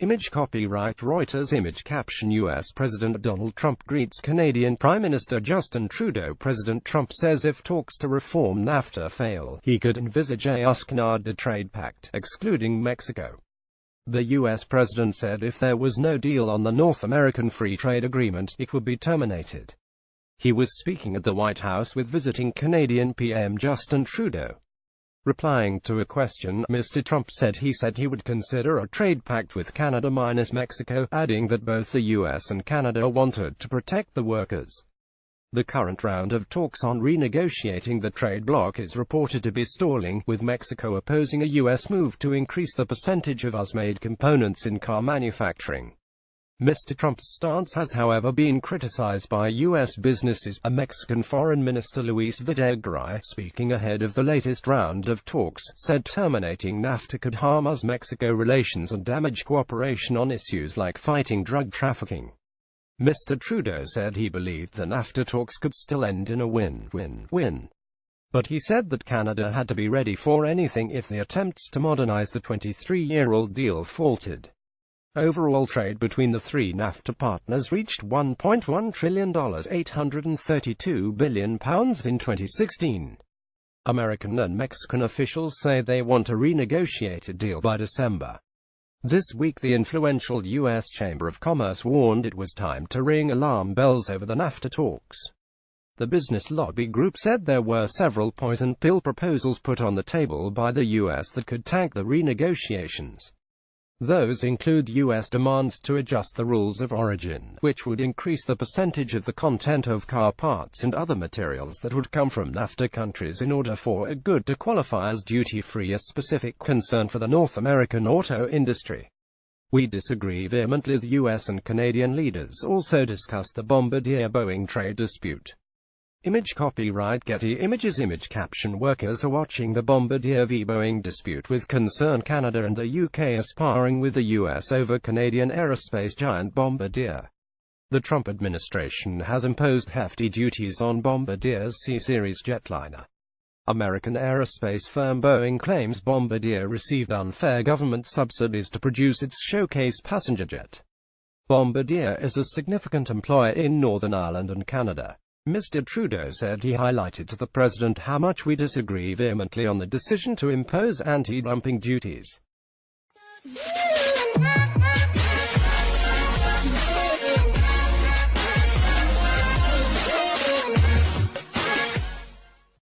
Image copyright Reuters. Image caption U.S. President Donald Trump greets Canadian Prime Minister Justin Trudeau. President Trump says if talks to reform NAFTA fail, he could envisage a US-Canada trade pact, excluding Mexico. The U.S. president said if there was no deal on the North American Free Trade Agreement, it would be terminated. He was speaking at the White House with visiting Canadian PM Justin Trudeau. Replying to a question, Mr. Trump said he would consider a trade pact with Canada minus Mexico, adding that both the U.S. and Canada wanted to protect the workers. The current round of talks on renegotiating the trade bloc is reported to be stalling, with Mexico opposing a U.S. move to increase the percentage of US-made components in car manufacturing. Mr. Trump's stance has however been criticized by U.S. businesses. A Mexican Foreign Minister Luis Videgaray, speaking ahead of the latest round of talks, said terminating NAFTA could harm US-Mexico relations and damage cooperation on issues like fighting drug trafficking. Mr. Trudeau said he believed the NAFTA talks could still end in a win-win-win. But he said that Canada had to be ready for anything if the attempts to modernize the 23-year-old deal faltered. Overall trade between the three NAFTA partners reached $1.1 trillion, £832 billion in 2016. American and Mexican officials say they want a renegotiated deal by December. This week the influential U.S. Chamber of Commerce warned it was time to ring alarm bells over the NAFTA talks. The business lobby group said there were several poison pill proposals put on the table by the U.S. that could tank the renegotiations. Those include U.S. demands to adjust the rules of origin, which would increase the percentage of the content of car parts and other materials that would come from NAFTA countries in order for a good to qualify as duty-free, a specific concern for the North American auto industry. We disagree vehemently. The U.S. and Canadian leaders also discussed the Bombardier-Boeing trade dispute. Image copyright Getty Images. Image caption Workers are watching the Bombardier v Boeing dispute with concern. Canada and the UK are sparring with the US over Canadian aerospace giant Bombardier. The Trump administration has imposed hefty duties on Bombardier's C-Series jetliner. American aerospace firm Boeing claims Bombardier received unfair government subsidies to produce its Showcase passenger jet. Bombardier is a significant employer in Northern Ireland and Canada. Mr. Trudeau said he highlighted to the president how much we disagree vehemently on the decision to impose anti-dumping duties.